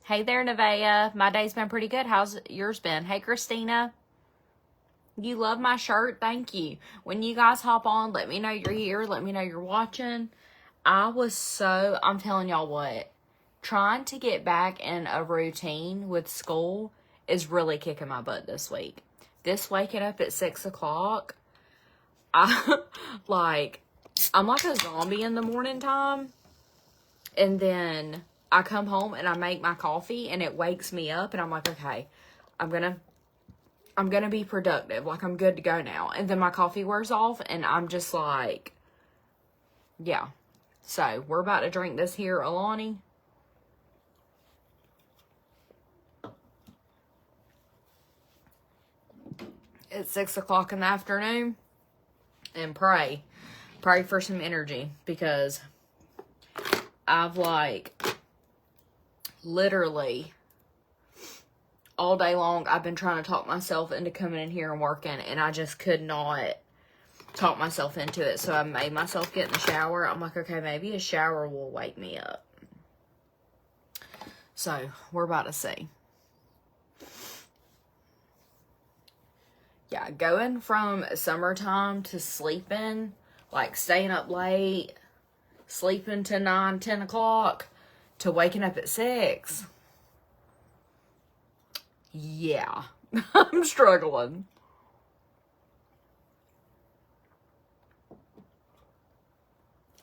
Hey there, Nevaeh. My day's been pretty good. How's yours been? Hey, Christina. You love my shirt? Thank you. When you guys hop on, let me know you're here. Let me know you're watching. I'm telling y'all what, trying to get back in a routine with school is really kicking my butt this week. This waking up at 6 o'clock, I'm like a zombie in the morning time. And then I come home and I make my coffee and it wakes me up and I'm like, okay, I'm gonna be productive. Like, I'm good to go now. And then my coffee wears off and I'm just like, yeah. So, we're about to drink this here, Alani. It's 6 o'clock in the afternoon. And pray for some energy. Because I've literally all day long, I've been trying to talk myself into coming in here and working. And I just could not talk myself into it. So I made myself get in the shower. I'm like, okay, maybe a shower will wake me up. So we're about to see. Yeah, going from summertime to sleeping, like staying up late, sleeping to 9, 10 o'clock, to waking up at 6. Yeah, I'm struggling.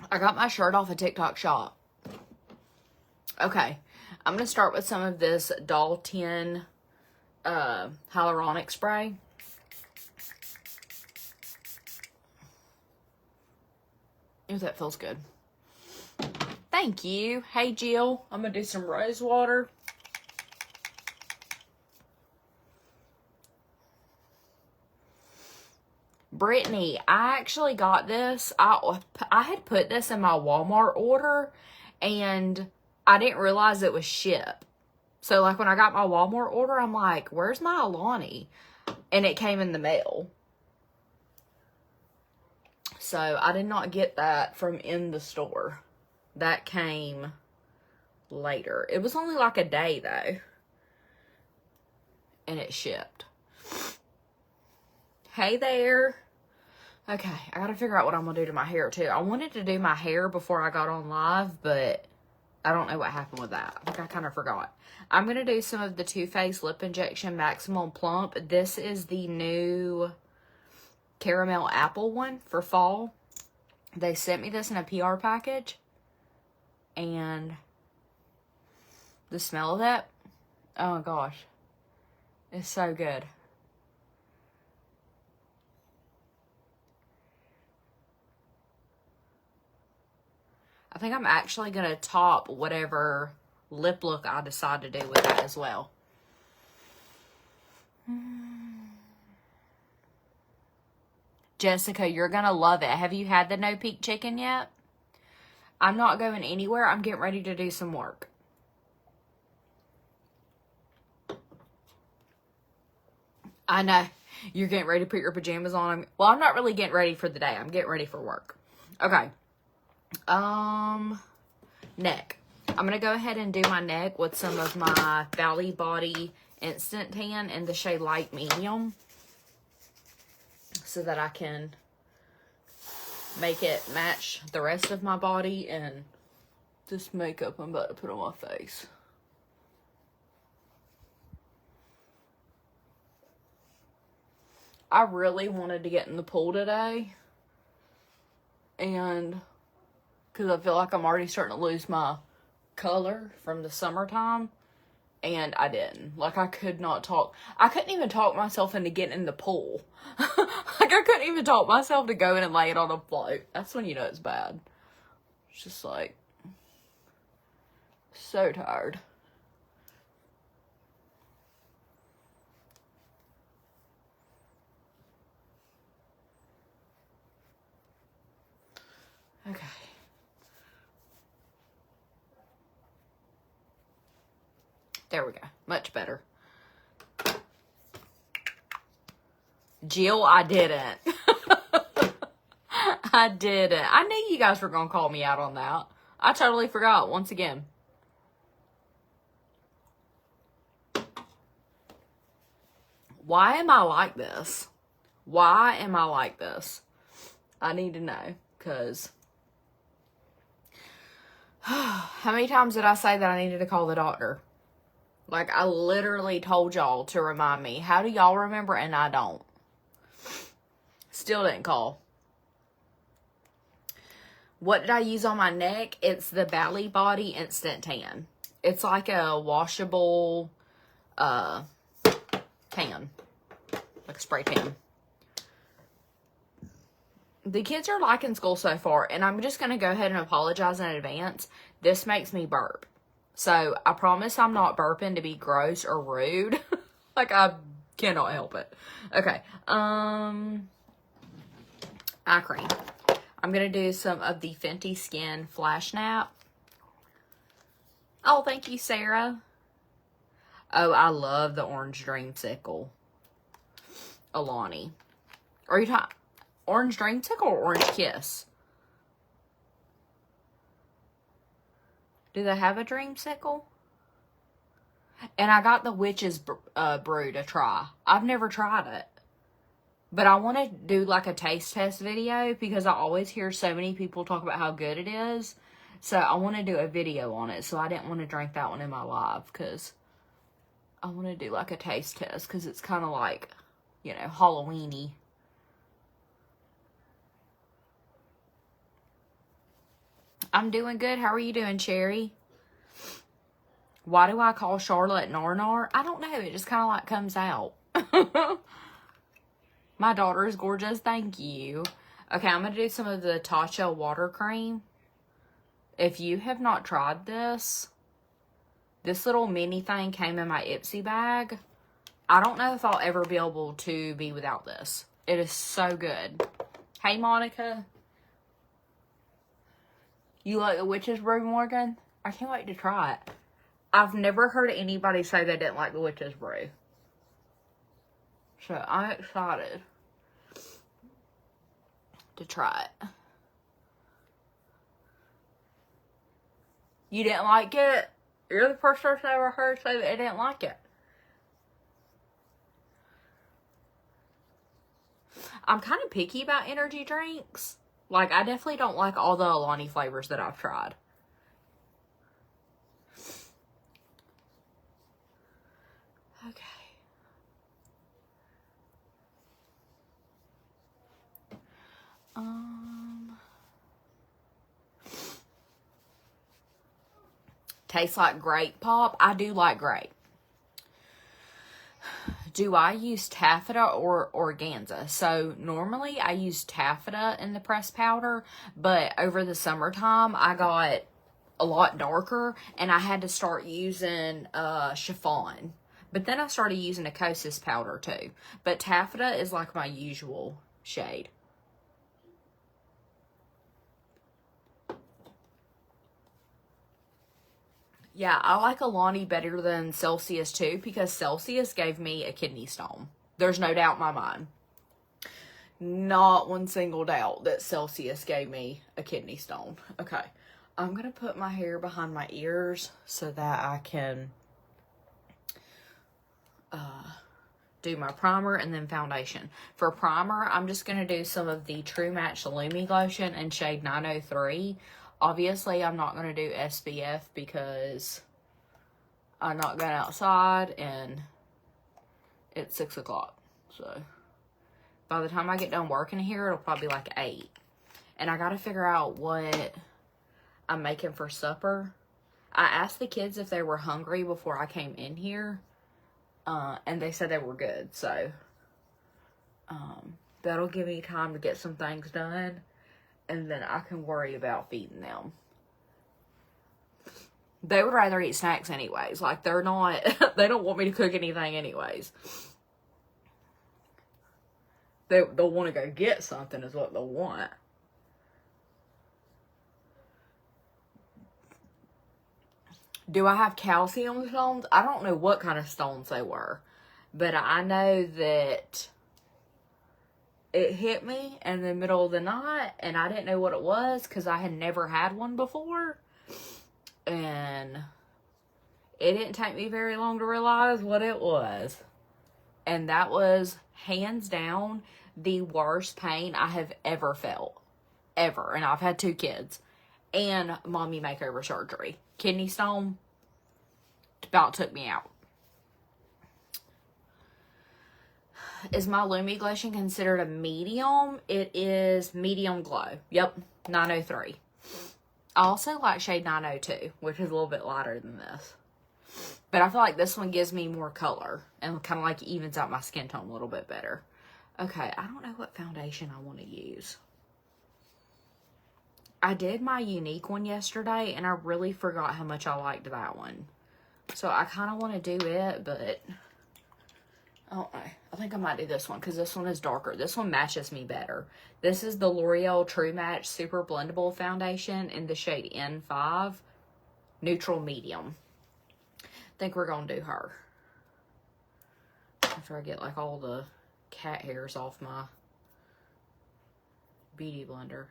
I got my shirt off a TikTok shop. Okay, I'm going to start with some of this Dalton hyaluronic spray. Ooh, that feels good. Thank you. Hey, Jill. I'm going to do some rose water. Brittany, I actually got this. I had put this in my Walmart order, and I didn't realize it was ship. So, like, when I got my Walmart order, I'm like, where's my Alani? And it came in the mail. So, I did not get that from in the store. That came later. It was only like a day, though. And it shipped. Hey there. Okay, I gotta figure out what I'm gonna do to my hair, too. I wanted to do my hair before I got on live, but I don't know what happened with that. I think I kind of forgot. I'm gonna do some of the Too Faced Lip Injection Maximum Plump. This is the new caramel apple one for fall. They sent me this in a PR package. And the smell of that, oh my gosh, it's so good. I think I'm actually going to top whatever lip look I decide to do with that as well. Jessica, you're going to love it. Have you had the No Peak Chicken yet? I'm not going anywhere. I'm getting ready to do some work. I know. You're getting ready to put your pajamas on. Well, I'm not really getting ready for the day. I'm getting ready for work. Okay. Neck. I'm going to go ahead and do my neck with some of my Valley Body Instant Tan in the shade Light Medium. So that I can make it match the rest of my body and this makeup I'm about to put on my face. I really wanted to get in the pool today. And because I feel like I'm already starting to lose my color from the summertime. And I didn't. Like, I could not talk. I couldn't even talk myself into getting in the pool. Like, I couldn't even talk myself to go in and lay it on a float. That's when you know it's bad. It's just like, so tired. Okay. There we go. Much better. Jill, I didn't. I didn't. I knew you guys were going to call me out on that. I totally forgot once again. Why am I like this? Why am I like this? I need to know, because how many times did I say that I needed to call the doctor? Like, I literally told y'all to remind me. How do y'all remember and I don't? Still didn't call. What did I use on my neck? It's the Bali Body Instant Tan. It's like a washable tan. Like a spray tan. The kids are liking school so far, and I'm just going to go ahead and apologize in advance. This makes me burp. So, I promise I'm not burping to be gross or rude. Like, I cannot help it. Okay. Eye cream. I'm going to do some of the Fenty Skin Flash Nap. Oh, thank you, Sarah. Oh, I love the Orange Dreamsicle. Alani. Are you talking Orange Dreamsicle or Orange Kiss? Do they have a Dreamsicle? And I got the Witch's Brew to try. I've never tried it. But I want to do like a taste test video because I always hear so many people talk about how good it is. So I want to do a video on it. So I didn't want to drink that one in my live because I want to do like a taste test because it's kind of like, you know, Halloween-y. I'm doing good. How are you doing, Cherry? Why do I call Charlotte Narnar? I don't know. It just kind of like comes out. My daughter is gorgeous. Thank you. Okay, I'm going to do some of the Tatcha water cream. If you have not tried this little mini thing came in my Ipsy bag. I don't know if I'll ever be able to be without this. It is so good. Hey, Monica. You like the Witch's Brew, Morgan? I can't wait to try it. I've never heard anybody say they didn't like the Witch's Brew. So, I'm excited to try it. You didn't like it? You're the first person I ever heard say that they didn't like it. I'm kind of picky about energy drinks. Like, I definitely don't like all the Alani flavors that I've tried. Okay. Tastes like grape pop. I do like grape. Do I use taffeta or organza? So normally I use taffeta in the pressed powder, but over the summertime I got a lot darker and I had to start using chiffon. But then I started using a Kosas powder too. But taffeta is like my usual shade. Yeah, I like Alani better than Celsius too because Celsius gave me a kidney stone. There's no doubt in my mind. Not one single doubt that Celsius gave me a kidney stone. Okay, I'm going to put my hair behind my ears so that I can do my primer and then foundation. For primer, I'm just going to do some of the True Match Lumi Glotion in shade 903. Obviously, I'm not going to do SPF because I'm not going outside and it's 6 o'clock. So, by the time I get done working here, it'll probably be like 8. And I got to figure out what I'm making for supper. I asked the kids if they were hungry before I came in here. And they said they were good. So, that'll give me time to get some things done. And then I can worry about feeding them. They would rather eat snacks anyways. Like, they're not, they don't want me to cook anything anyways. They'll want to go get something is what they'll want. Do I have calcium stones? I don't know what kind of stones they were. But I know that it hit me in the middle of the night, and I didn't know what it was because I had never had one before. And it didn't take me very long to realize what it was. And that was hands down the worst pain I have ever felt. Ever. And I've had 2 kids. And mommy makeover surgery. Kidney stone about took me out. Is my Lumi Glotion considered a medium? It is medium glow. Yep, 903. I also like shade 902, which is a little bit lighter than this. But I feel like this one gives me more color and kind of like evens out my skin tone a little bit better. Okay, I don't know what foundation I want to use. I did my Unique one yesterday, and I really forgot how much I liked that one. So I kind of want to do it, but I don't know. I think I might do this one because this one is darker. This one matches me better. This is the L'Oreal True Match Super Blendable Foundation in the shade N5 Neutral Medium. I think we're going to do her. After I get like all the cat hairs off my beauty blender.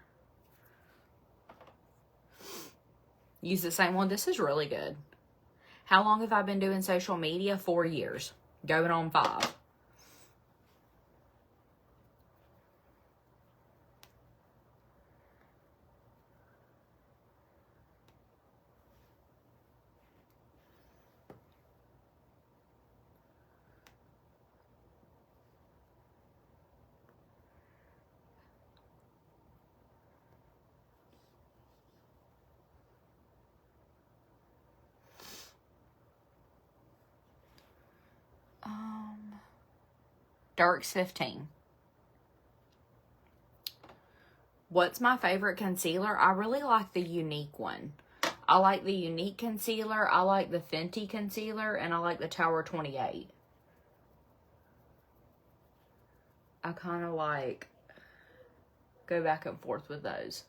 Use the same one. This is really good. How long have I been doing social media? 4 years. Going on 5. Darks 15. What's my favorite concealer? I really like the Unique one. I like the Unique concealer. I like the Fenty concealer. And I like the Tower 28. I kind of like go back and forth with those.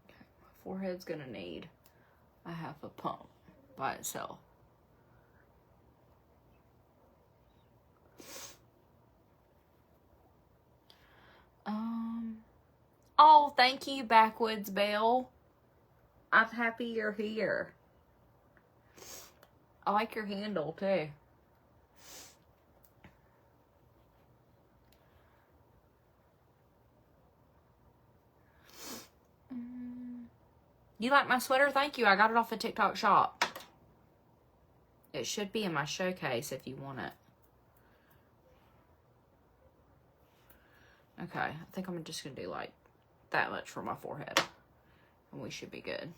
Okay, my forehead's going to need a half a pump by itself. Oh, thank you, Backwoods Belle. I'm happy you're here. I like your handle, too. You like my sweater? Thank you. I got it off the TikTok shop. It should be in my showcase if you want it. Okay, I think I'm just going to do like that much for my forehead. And we should be good.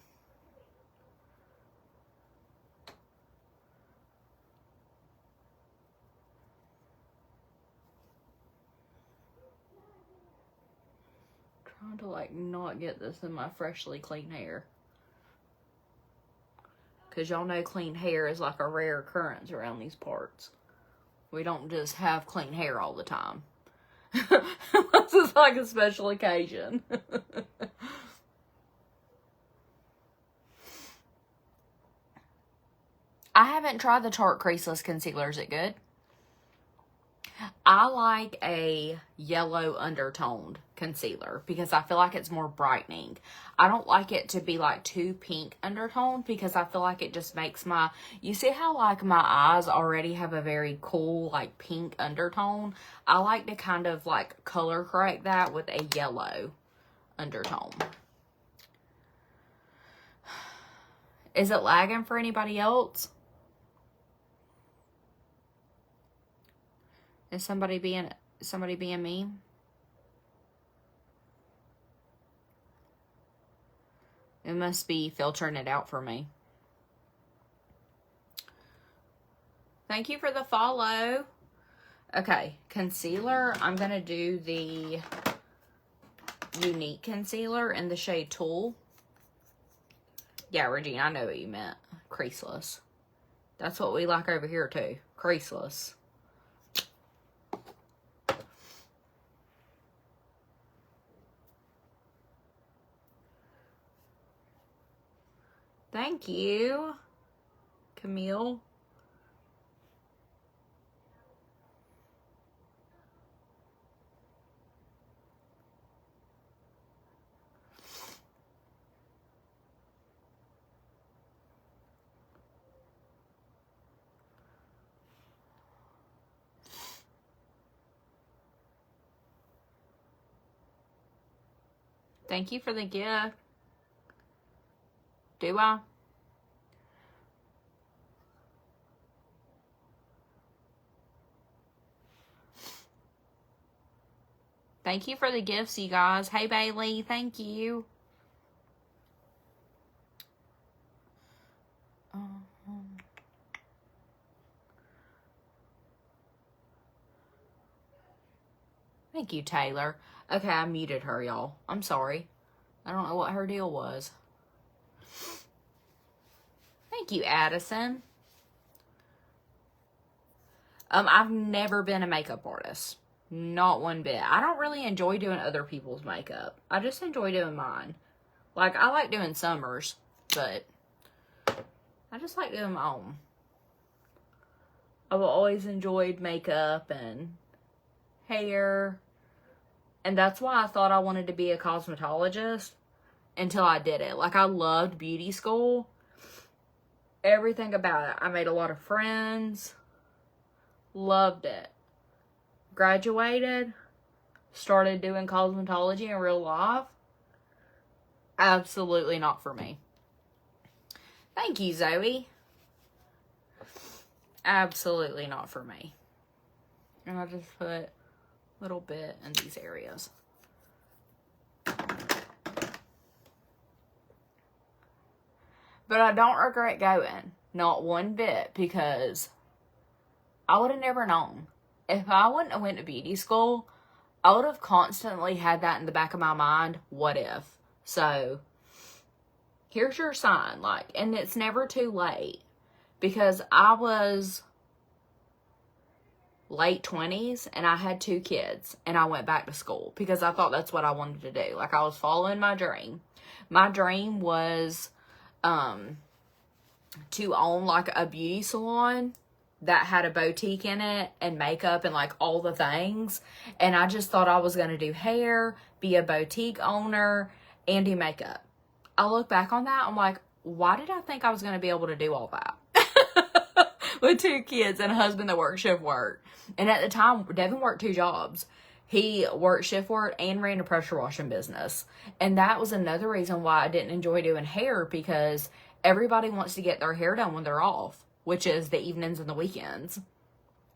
Trying to like not get this in my freshly clean hair. Because y'all know clean hair is like a rare occurrence around these parts. We don't just have clean hair all the time. This is like a special occasion. I haven't tried the Tarte Creaseless Concealer. Is it good? I like a yellow undertoned concealer because I feel like it's more brightening. I don't like it to be like too pink undertoned because I feel like it just makes my, you see how like my eyes already have a very cool like pink undertone? I like to kind of like color correct that with a yellow undertone. Is it lagging for anybody else? Is somebody being mean? It must be filtering it out for me. Thank you for the follow. Okay, concealer. I'm going to do the Unique concealer in the shade Tulle. Yeah, Regina, I know what you meant. Creaseless. That's what we like over here too. Creaseless. Thank you, Camille. Thank you for the gift. Do I? Thank you for the gifts, you guys. Hey, Bailey. Thank you. Thank you, Taylor. Okay, I muted her, y'all. I'm sorry. I don't know what her deal was. Thank you, Addison. I've never been a makeup artist. Not one bit. I don't really enjoy doing other people's makeup. I just enjoy doing mine. Like, I like doing Summer's, but I just like doing my own. I've always enjoyed makeup and hair. And that's why I thought I wanted to be a cosmetologist until I did it. Like, I loved beauty school. Everything about it. I made a lot of friends. Loved it. Graduated. Started doing cosmetology in real life. Absolutely not for me. Thank you, Zoe. Absolutely not for me. And I just put a little bit in these areas. But I don't regret going. Not one bit. Because I would have never known. If I wouldn't have went to beauty school, I would have constantly had that in the back of my mind. What if? So, here's your sign. Like, and it's never too late. Because I was late 20s and I had 2 kids. And I went back to school. Because I thought that's what I wanted to do. Like, I was following my dream. My dream was to own, like, a beauty salon that had a boutique in it and makeup and like all the things. And I just thought I was going to do hair, be a boutique owner, and do makeup. I look back on that, I'm like, why did I think I was going to be able to do all that? With 2 kids and a husband that worked shift work. And at the time, Devin worked 2 jobs. He worked shift work and ran a pressure washing business. And that was another reason why I didn't enjoy doing hair, because everybody wants to get their hair done when they're off, which is the evenings and the weekends.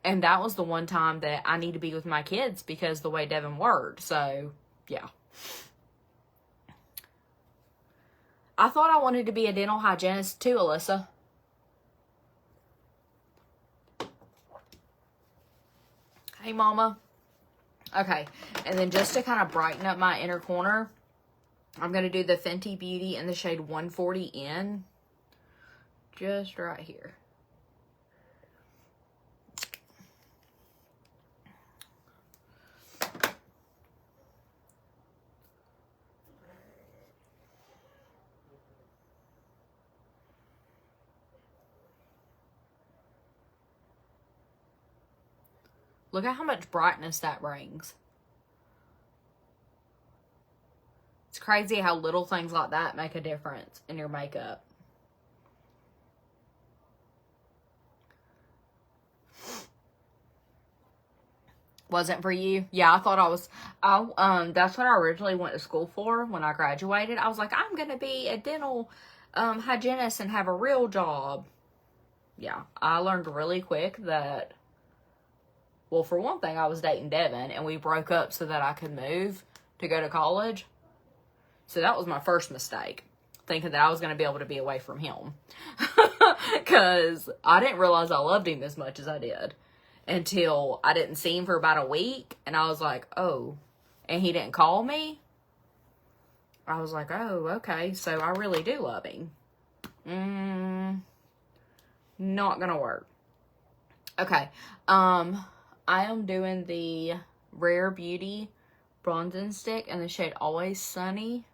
And that was the one time that I need to be with my kids because the way Devin worked. So, yeah. I thought I wanted to be a dental hygienist too, Alyssa. Hey, Mama. Okay, and then just to kind of brighten up my inner corner, I'm going to do the Fenty Beauty in the shade 140N. Just right here. Look at how much brightness that brings. It's crazy how little things like that make a difference in your makeup. Wasn't for you? Yeah, I thought that's what I originally went to school for when I graduated. I was like, I'm going to be a dental hygienist and have a real job. Yeah, I learned really quick that, well, for one thing, I was dating Devin, and we broke up so that I could move to go to college. So that was my first mistake, thinking that I was going to be able to be away from him. Because I didn't realize I loved him as much as I did until I didn't see him for about a week, and I was like, oh, and he didn't call me. I was like, oh, okay, so I really do love him. Not gonna work. Okay, I am doing the Rare Beauty bronzing stick in the shade Always Sunny.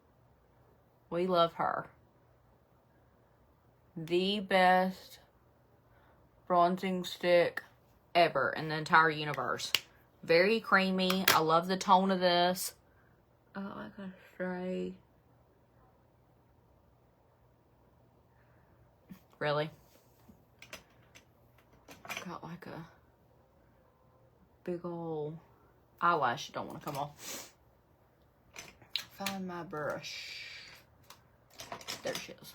We love her. The best bronzing stick ever in the entire universe. Very creamy. I love the tone of this. Oh, like a stray. Really? Got like a big old eyelash. You don't want to come off. find my brush. There she is.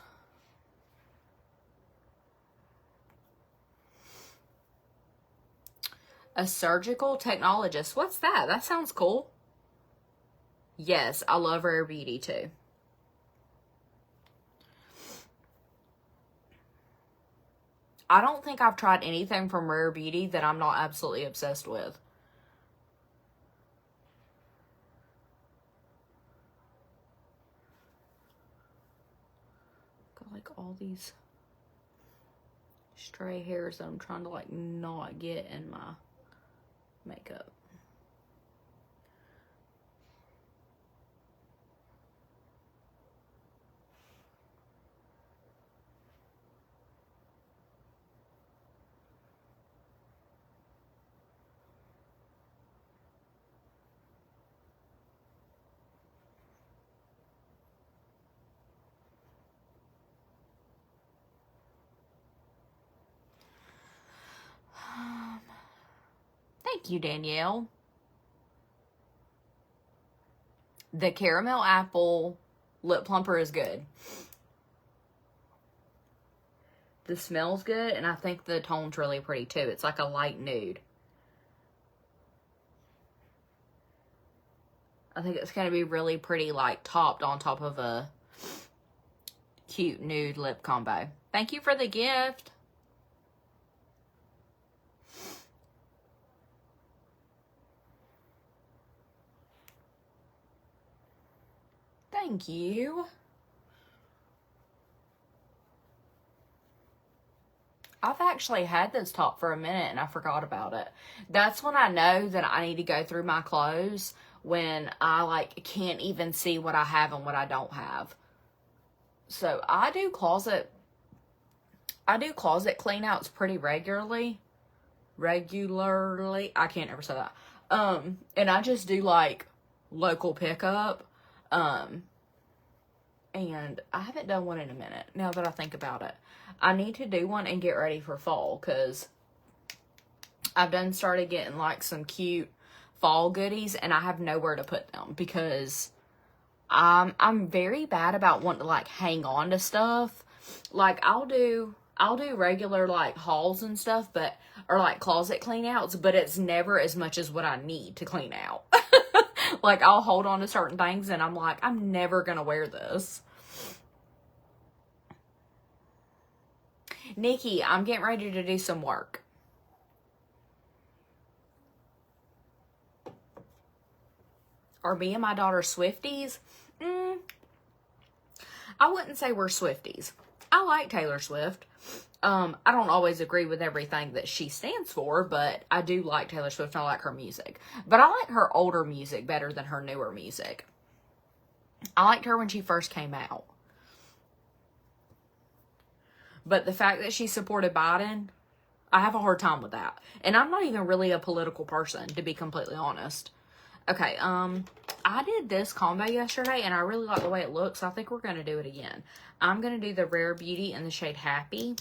A surgical technologist. What's that? That sounds cool. Yes, I love Rare Beauty too. I don't think I've tried anything from Rare Beauty that I'm not absolutely obsessed with. Got like all these stray hairs that I'm trying to like not get in my makeup. Thank you, Danielle. The caramel apple lip plumper is good. The smell's good, and I think the tone's really pretty too. It's like a light nude. I think it's going to be really pretty, like, topped on top of a cute nude lip combo. Thank you for the gift. Thank you. I've actually had this top for a minute and I forgot about it. That's when I know that I need to go through my clothes, when I like can't even see what I have and what I don't have. So I do closet clean outs pretty regularly. I can't ever say that. And I just do like local pickup. And I haven't done one in a minute, now that I think about it. I need to do one and get ready for fall, because I've started getting like some cute fall goodies and I have nowhere to put them, because I'm very bad about wanting to like hang on to stuff. Like I'll do regular like hauls and stuff, or like closet clean outs, but it's never as much as what I need to clean out. Like I'll hold on to certain things and I'm like, I'm never gonna wear this. Nikki, I'm getting ready to do some work. Are me and my daughter Swifties? I wouldn't say we're Swifties. I like Taylor Swift. I don't always agree with everything that she stands for, but I do like Taylor Swift and I like her music. But I like her older music better than her newer music. I liked her when she first came out. But the fact that she supported Biden, I have a hard time with that. And I'm not even really a political person, to be completely honest. Okay, I did this combo yesterday and I really like the way it looks. So I think we're going to do it again. I'm going to do the Rare Beauty in the shade Happy.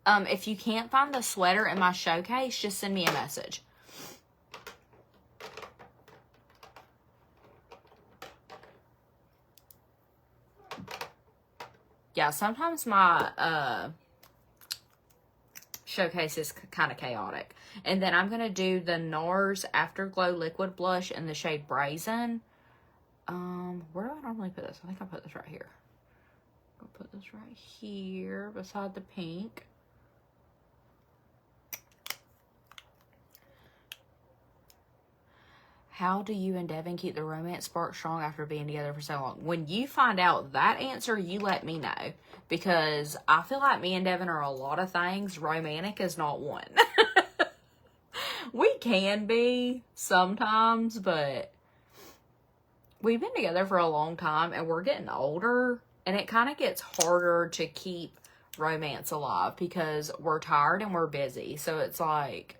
If you can't find the sweater in my showcase, just send me a message. Yeah, sometimes my showcase is kind of chaotic. And then I'm going to do the NARS Afterglow Liquid Blush in the shade Brazen. Where do I normally put this? I think I put this right here. I'll put this right here beside the pink. How do you and Devin keep the romance spark strong after being together for so long? When you find out that answer, you let me know. Because I feel like me and Devin are a lot of things. Romantic is not one. We can be sometimes, but we've been together for a long time and we're getting older. And it kind of gets harder to keep romance alive because we're tired and we're busy. So it's like...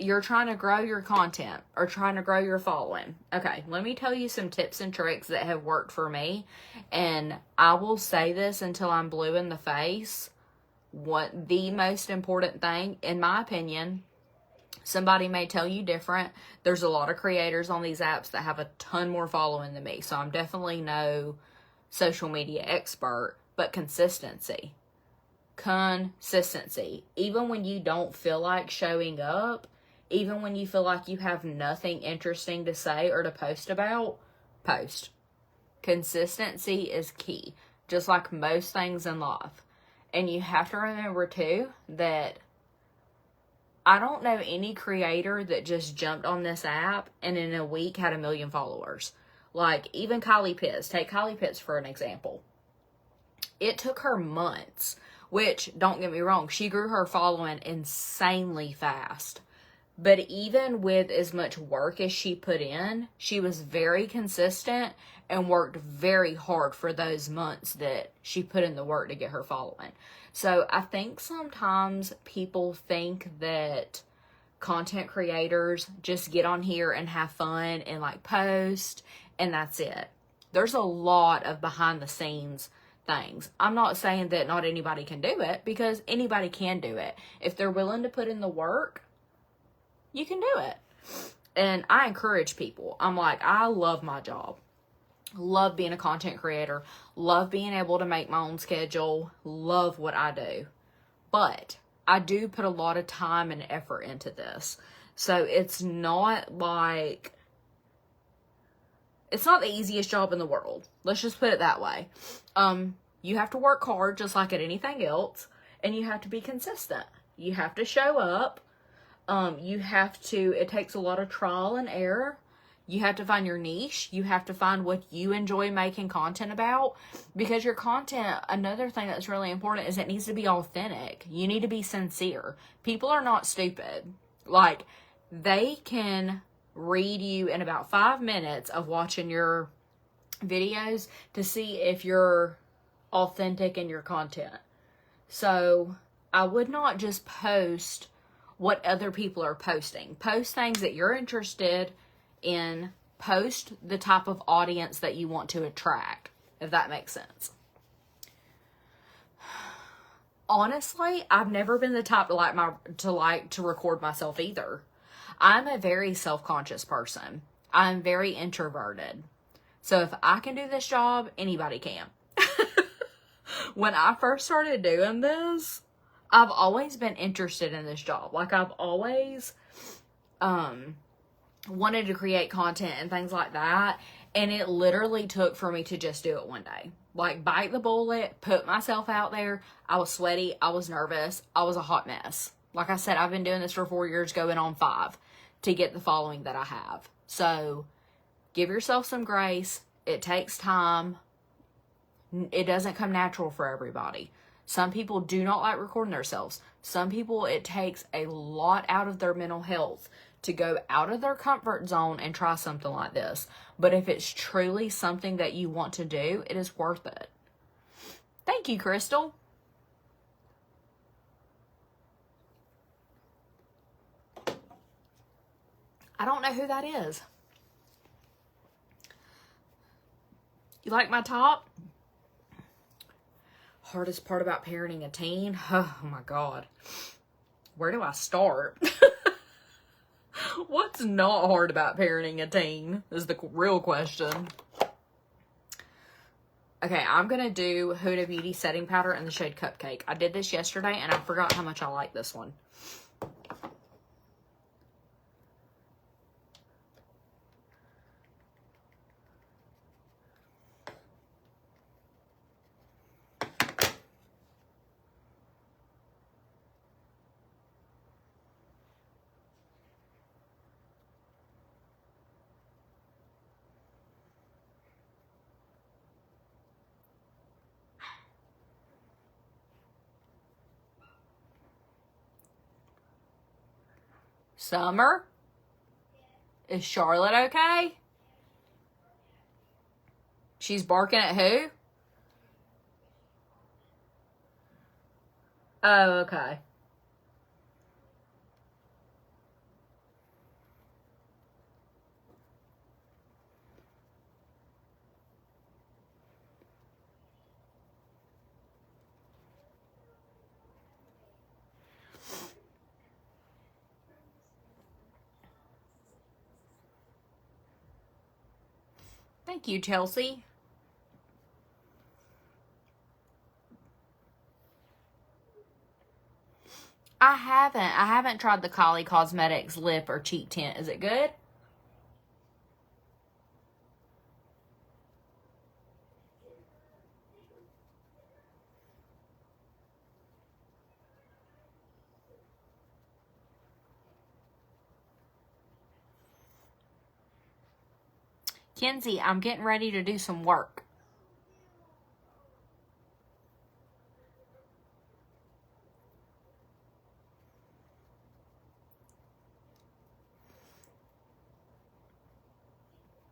you're trying to grow your content or trying to grow your following. Okay, let me tell you some tips and tricks that have worked for me. And I will say this until I'm blue in the face. What the most important thing, in my opinion, somebody may tell you different. There's a lot of creators on these apps that have a ton more following than me. So I'm definitely no social media expert, but consistency. Consistency. Even when you don't feel like showing up, even when you feel like you have nothing interesting to say or to post about, post. Consistency is key, just like most things in life. And you have to remember too that I don't know any creator that just jumped on this app and in a week had 1 million followers. Like even Kylie Pitts. Take Kylie Pitts for an example. It took her months, which, don't get me wrong, she grew her following insanely fast. But even with as much work as she put in, she was very consistent and worked very hard for those months that she put in the work to get her following. So I think sometimes people think that content creators just get on here and have fun and like post and that's it. There's a lot of behind the scenes things. I'm not saying that not anybody can do it, because anybody can do it. If they're willing to put in the work, you can do it. And I encourage people. I'm like, I love my job. Love being a content creator. Love being able to make my own schedule. Love what I do. But I do put a lot of time and effort into this. So it's not like, it's not the easiest job in the world. Let's just put it that way. You have to work hard just like at anything else. And you have to be consistent. You have to show up. It takes a lot of trial and error. You have to find your niche. You have to find what you enjoy making content about, because your content, another thing that's really important is it needs to be authentic. You need to be sincere. People are not stupid. Like, they can read you in about 5 minutes of watching your videos to see if you're authentic in your content. So I would not just post what other people are posting. Post things that you're interested in. Post the type of audience that you want to attract, if that makes sense. Honestly, I've never been the type to like to record myself either. I'm a very self-conscious person. I'm very introverted. So if I can do this job, anybody can. When I first started doing this, I've always been interested in this job. Like, I've always wanted to create content and things like that. And it literally took for me to just do it one day. Like, bite the bullet, put myself out there. I was sweaty. I was nervous. I was a hot mess. Like I said, I've been doing this for 4 years, going on 5, to get the following that I have. So give yourself some grace. It takes time. It doesn't come natural for everybody. Some people do not like recording themselves. Some people, it takes a lot out of their mental health to go out of their comfort zone and try something like this. But if it's truly something that you want to do, it is worth it. Thank you, Crystal. I don't know who that is. You like my top? Hardest part about parenting a teen? Oh my God. Where do I start? What's not hard about parenting a teen is the real question. Okay, I'm going to do Huda Beauty setting powder in the shade Cupcake. I did this yesterday and I forgot how much I like this one. Summer? Is Charlotte okay? She's barking at who? Oh, okay. Thank you, Chelsea. I haven't tried the Kylie Cosmetics lip or cheek tint. Is it good? Kenzie, I'm getting ready to do some work.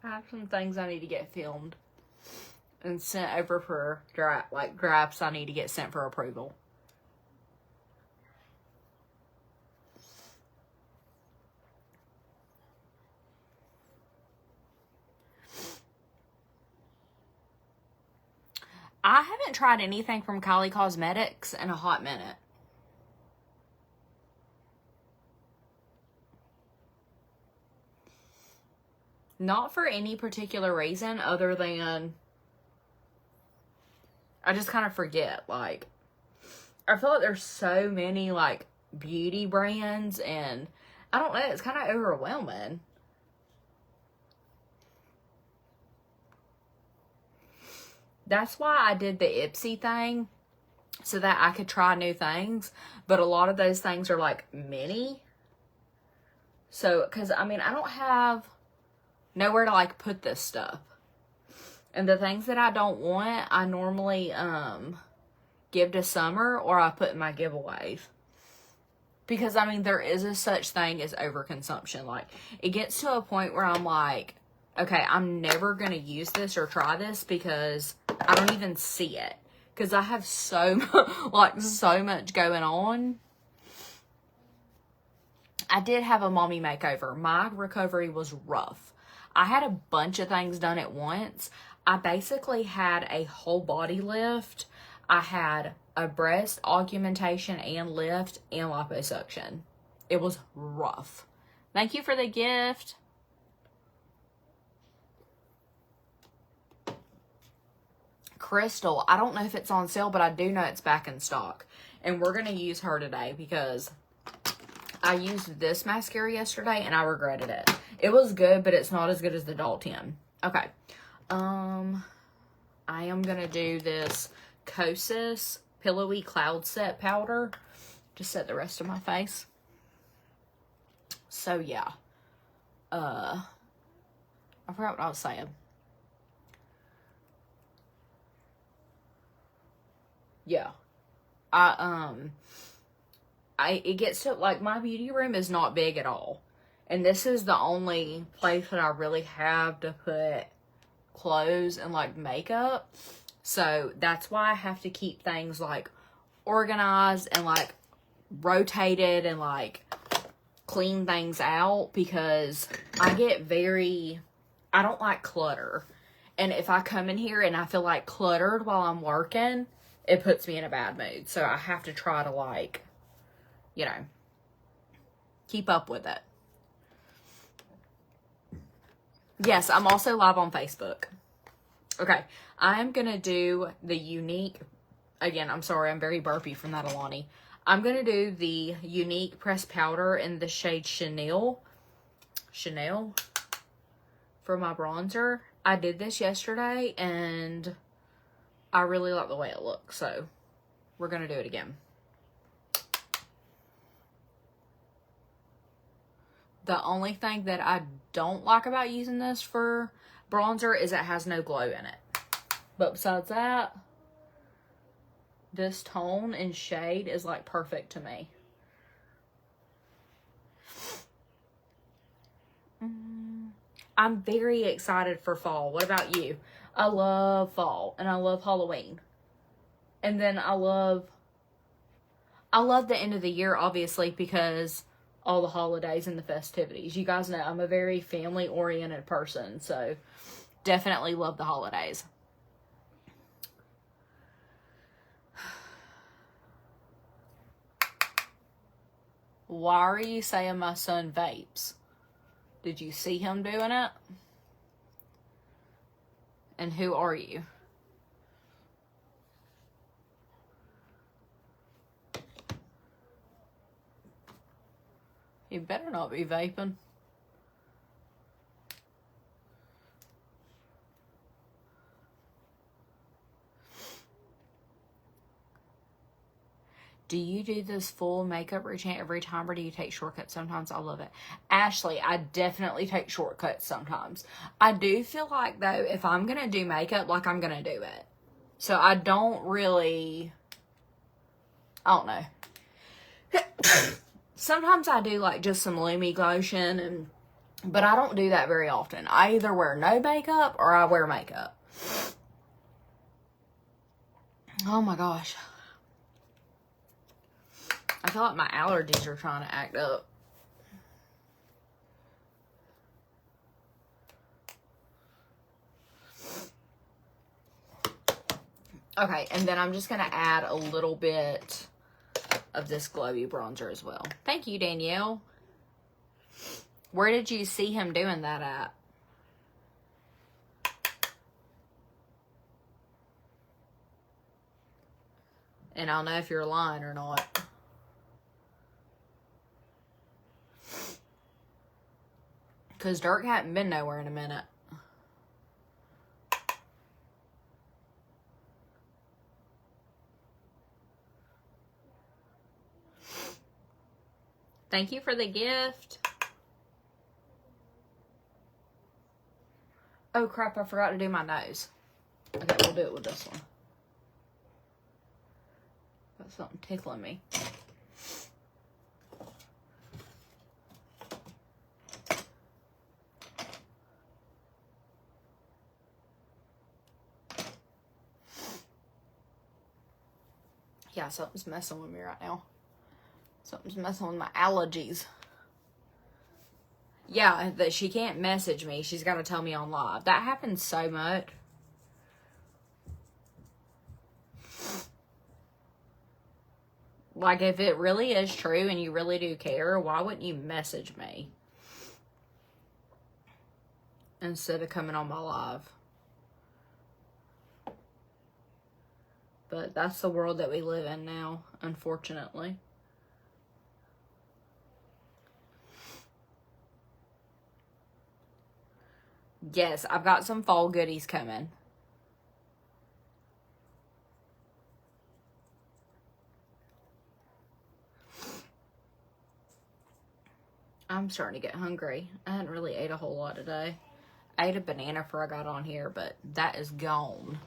I have some things I need to get filmed and sent over for drafts I need to get sent for approval. I haven't tried anything from Kylie Cosmetics in a hot minute. Not for any particular reason other than I just kind of forget. Like, I feel like there's so many, like, beauty brands, and I don't know, it's kind of overwhelming. That's why I did the Ipsy thing, so that I could try new things. But a lot of those things are, like, mini. So, because, I mean, I don't have nowhere to, like, put this stuff. And the things that I don't want, I normally, give to Summer, or I put in my giveaways. Because, I mean, there is a such thing as overconsumption. Like, it gets to a point where I'm like, okay, I'm never going to use this or try this because I don't even see it. Because I have so much going on. I did have a mommy makeover. My recovery was rough. I had a bunch of things done at once. I basically had a whole body lift. I had a breast augmentation and lift and liposuction. It was rough. Thank you for the gift. Crystal, I don't know if it's on sale, but I do know it's back in stock. And we're going to use her today because I used this mascara yesterday and I regretted it. It was good, but it's not as good as the Dalton. Okay. I am going to do this Kosas Pillowy Cloud Set Powder to set the rest of my face. So, yeah. I forgot what I was saying. Yeah. It gets to, like, my beauty room is not big at all. And this is the only place that I really have to put clothes and, like, makeup. So, that's why I have to keep things, like, organized and, like, rotated and, like, clean things out. Because I get I don't like clutter. And if I come in here and I feel, like, cluttered while I'm working, it puts me in a bad mood. So, I have to try to, like, you know, keep up with it. Yes, I'm also live on Facebook. Okay, I'm going to do the Unique, again, I'm sorry, I'm very burpy from that, Alani. I'm going to do the Unique Pressed Powder in the shade Chanel for my bronzer. I did this yesterday, and I really like the way it looks, so we're going to do it again. The only thing that I don't like about using this for bronzer is it has no glow in it. But besides that, this tone and shade is, like, perfect to me. I'm very excited for fall. What about you? I love fall and I love Halloween. And then I love the end of the year, obviously, because all the holidays and the festivities. You guys know I'm a very family-oriented person, so definitely love the holidays. Why are you saying my son vapes? Did you see him doing it? And who are you? You better not be vaping. Do you do this full makeup routine every time, or do you take shortcuts sometimes? I love it. Ashley, I definitely take shortcuts sometimes. I do feel like, though, if I'm going to do makeup, like, I'm going to do it. So I don't really, I don't know. Sometimes I do, like, just some Lumi lotion, but I don't do that very often. I either wear no makeup or I wear makeup. Oh, my gosh. I feel like my allergies are trying to act up. Okay, and then I'm just going to add a little bit of this glowy bronzer as well. Thank you, Danielle. Where did you see him doing that at? And I'll know if you're lying or not. Because Dirk hadn't been nowhere in a minute. Thank you for the gift. Oh crap, I forgot to do my nose. Okay, we'll do it with this one. Got something tickling me. Yeah, something's messing with me right now. Something's messing with my allergies. Yeah, that she can't message me. She's got to tell me on live. That happens so much. Like, if it really is true and you really do care, why wouldn't you message me instead of coming on my live? But that's the world that we live in now, unfortunately. Yes, I've got some fall goodies coming. I'm starting to get hungry. I hadn't really ate a whole lot today. I ate a banana before I got on here, but that is gone.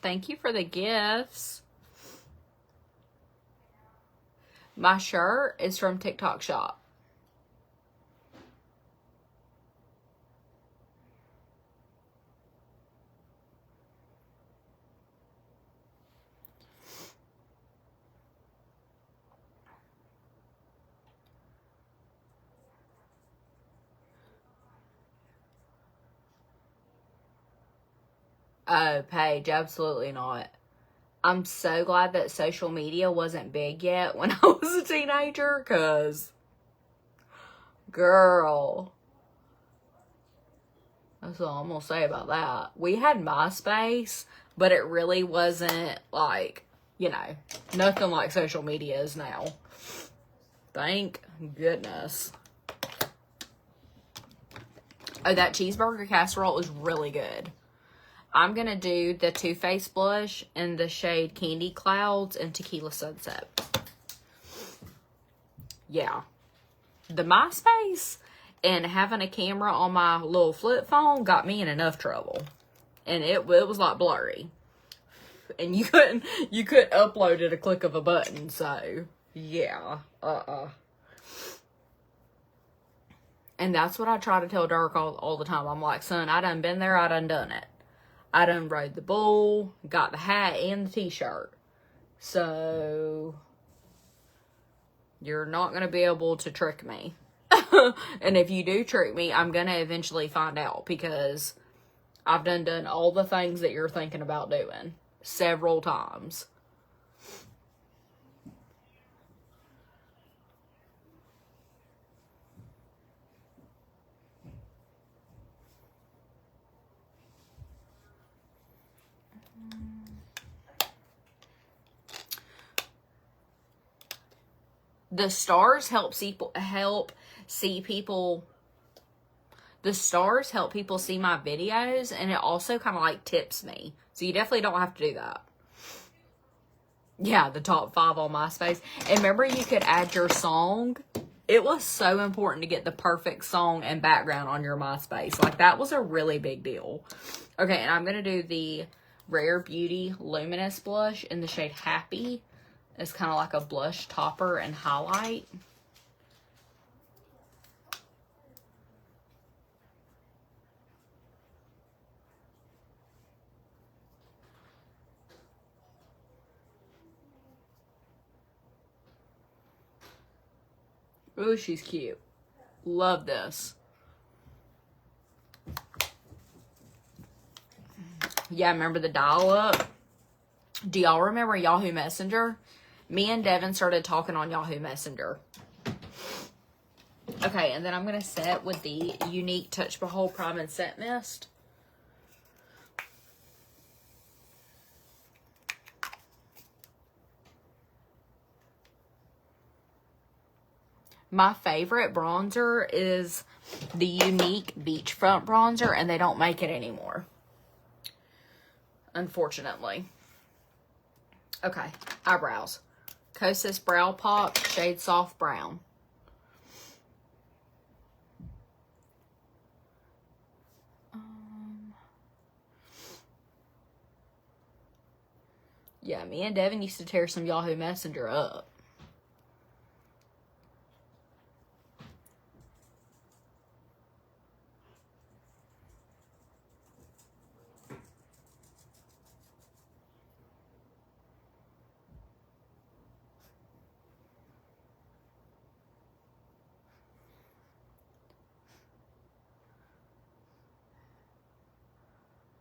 Thank you for the gifts. My shirt is from TikTok Shop. Oh, Paige, absolutely not. I'm so glad that social media wasn't big yet when I was a teenager, because, girl, that's all I'm going to say about that. We had MySpace, but it really wasn't, like, you know, nothing like social media is now. Thank goodness. Oh, that cheeseburger casserole is really good. I'm going to do the Too Faced blush in the shade Candy Clouds and Tequila Sunset. Yeah. The MySpace and having a camera on my little flip phone got me in enough trouble. And it was like blurry. And you couldn't upload it at a click of a button, so yeah. And that's what I try to tell Dirk all the time. I'm like, son, I done been there, I done it. I done rode the bull, got the hat and the t-shirt. So, you're not going to be able to trick me. And if you do trick me, I'm going to eventually find out, because I've done all the things that you're thinking about doing several times. The stars help see people. The stars help people see my videos, and it also kind of like tips me. So you definitely don't have to do that. Yeah, the top 5 on MySpace. And remember, you could add your song. It was so important to get the perfect song and background on your MySpace. Like, that was a really big deal. Okay, and I'm going to do the Rare Beauty Luminous Blush in the shade Happy. It's kind of like a blush topper and highlight. Ooh, she's cute. Love this. Yeah, remember the dial-up? Do y'all remember Yahoo Messenger? Me and Devin started talking on Yahoo Messenger. Okay, and then I'm going to set with the Unique Touch Behold Prime and Set Mist. My favorite bronzer is the Unique Beachfront Bronzer, and they don't make it anymore, unfortunately. Okay, eyebrows. Kosas Brow Pop, shade Soft Brown. Yeah, me and Devin used to tear some Yahoo Messenger up.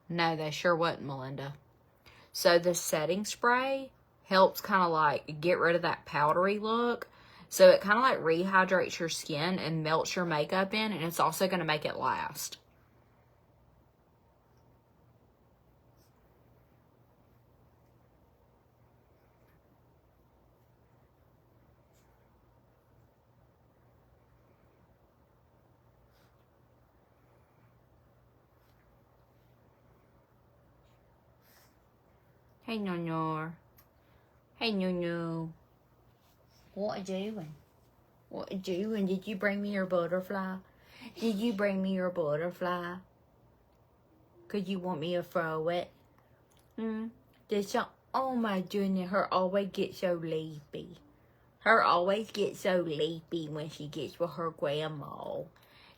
No, they sure wasn't, Melinda. So the setting spray helps kind of like get rid of that powdery look. So it kind of like rehydrates your skin and melts your makeup in, and it's also going to make it last. Hey, no. Hey, no. What are you doing? What are you doing? Did you bring me your butterfly? Did you bring me your butterfly? Could you want me to throw it? Oh my goodness, her always gets so leapy. Her always gets so leapy when she gets with her grandma.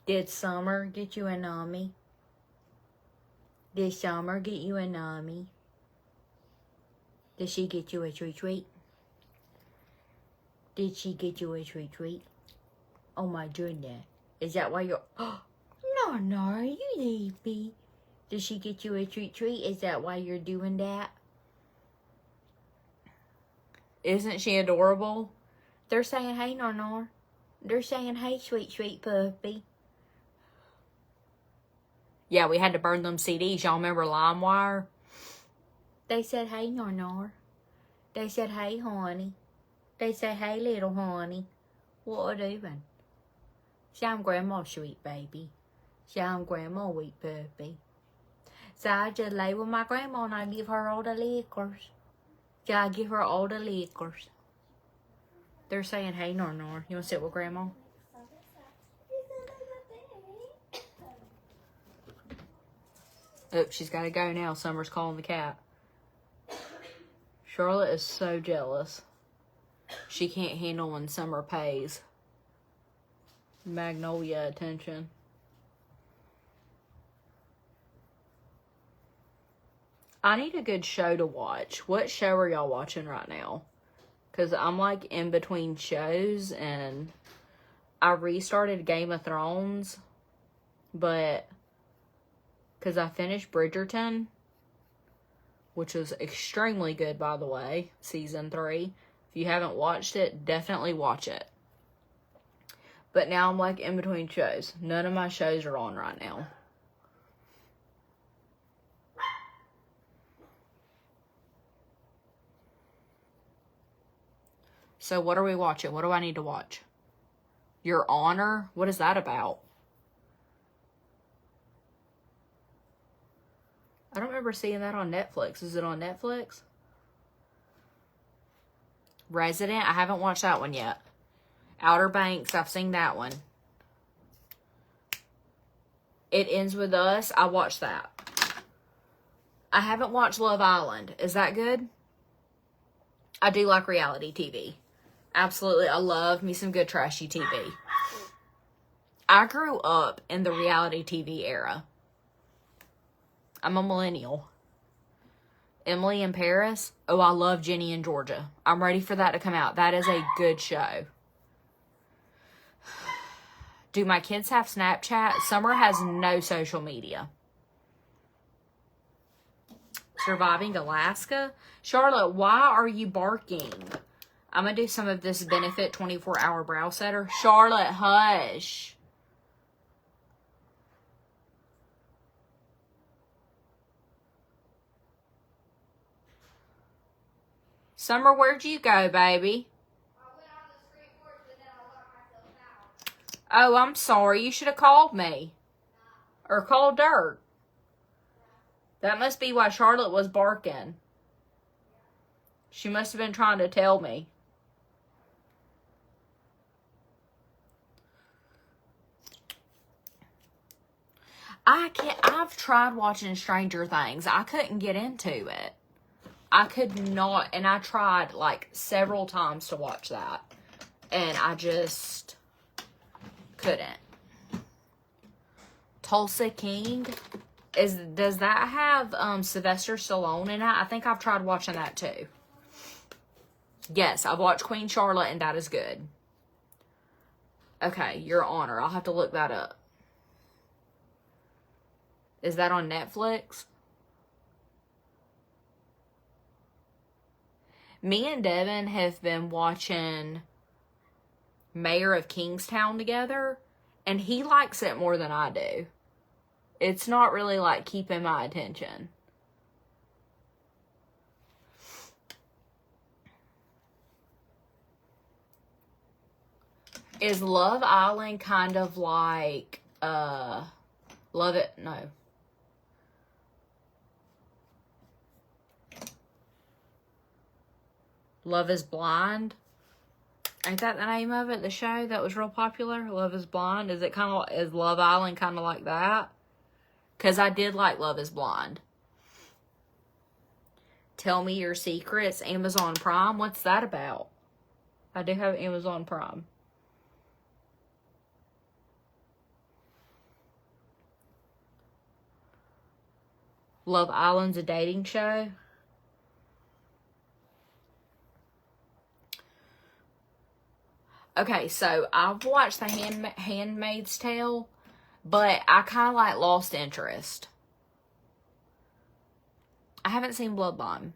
Did Summer get you a nummy? Did Summer get you a nummy? Did she get you a treat? Did she get you a treat? Oh my goodness. Is that why you're... No, you leapy. Did she get you a treat? Is that why you're doing that? Isn't she adorable? They're saying, hey, Nor. They're saying, hey, sweet puppy. Yeah, we had to burn them CDs. Y'all remember LimeWire? They said, hey, Nor. They said, hey, honey. They say, hey, little honey. What are you doing? See, I'm Grandma's sweet baby. See, I'm Grandma's sweet puppy. So I just lay with my grandma and I give her all the liquors. So I give her all the liquors. They're saying, hey, Nor. You want to sit with Grandma? Oops, she's got to go now. Summer's calling the cat. Charlotte is so jealous. She can't handle when Summer pays Magnolia attention. I need a good show to watch. What show are y'all watching right now? Because I'm like in between shows, and I restarted Game of Thrones, but because I finished Bridgerton, which was extremely good, by the way, season 3. If you haven't watched it, definitely watch it. But now I'm like in between shows. None of my shows are on right now. So what are we watching? What do I need to watch? Your Honor? What is that about? I don't remember seeing that on Netflix. Is it on Netflix? Resident? I haven't watched that one yet. Outer Banks, I've seen that one. It Ends With Us, I watched that. I haven't watched Love Island. Is that good? I do like reality TV. Absolutely, I love me some good trashy TV. I grew up in the reality TV era. I'm a millennial. Emily in Paris. Oh, I love Jenny in Georgia. I'm ready for that to come out. That is a good show. Do my kids have Snapchat? Summer has no social media. Surviving Alaska? Charlotte, why are you barking? I'm going to do some of this Benefit 24-hour brow setter. Charlotte, hush. Summer, where'd you go, baby? I went on the street porch, but then I locked myself out. Oh, I'm sorry. You should have called me. Or called Dirk. That must be why Charlotte was barking. She must have been trying to tell me. I've tried watching Stranger Things. I couldn't get into it. I could not, and I tried like several times to watch that. And I just couldn't. Tulsa King. Does that have Sylvester Stallone in it? I think I've tried watching that too. Yes, I've watched Queen Charlotte and that is good. Okay, Your Honor. I'll have to look that up. Is that on Netflix? Me and Devin have been watching Mayor of Kingstown together, and he likes it more than I do. It's not really like keeping my attention. Is Love Island kind of like Love It? No. Love is Blind. Ain't that the name of it? The show that was real popular? Love is Blind. Is it kind of, is Love Island kind of like that? Because I did like Love is Blind. Tell Me Your Secrets. Amazon Prime. What's that about? I do have Amazon Prime. Love Island's a dating show. Okay, so I've watched The Handmaid's Tale, but I kind of like lost interest. I haven't seen Bloodline.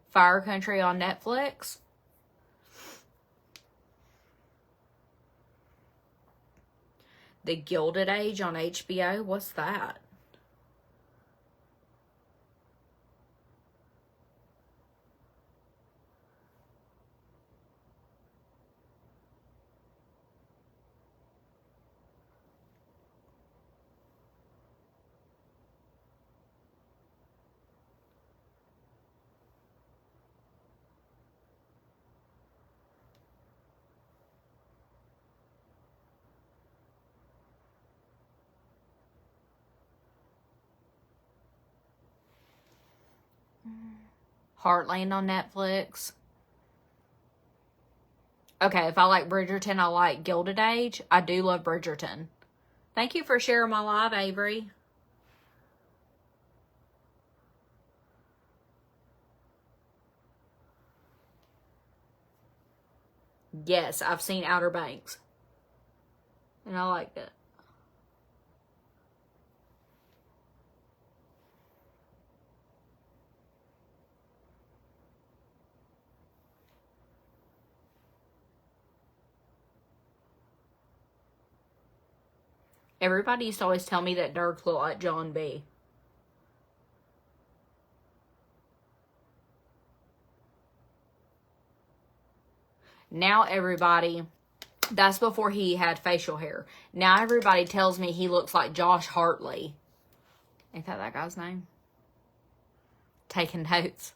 Fire Country on Netflix. The Gilded Age on HBO. What's that? Heartland on Netflix. Okay, if I like Bridgerton, I like Gilded Age. I do love Bridgerton. Thank you for sharing my live, Avery. Yes, I've seen Outer Banks. And I liked it. Everybody used to always tell me that Dirk looked like John B. Now everybody, that's before he had facial hair. Now everybody tells me he looks like Josh Hartley. Ain't that guy's name? Taking notes.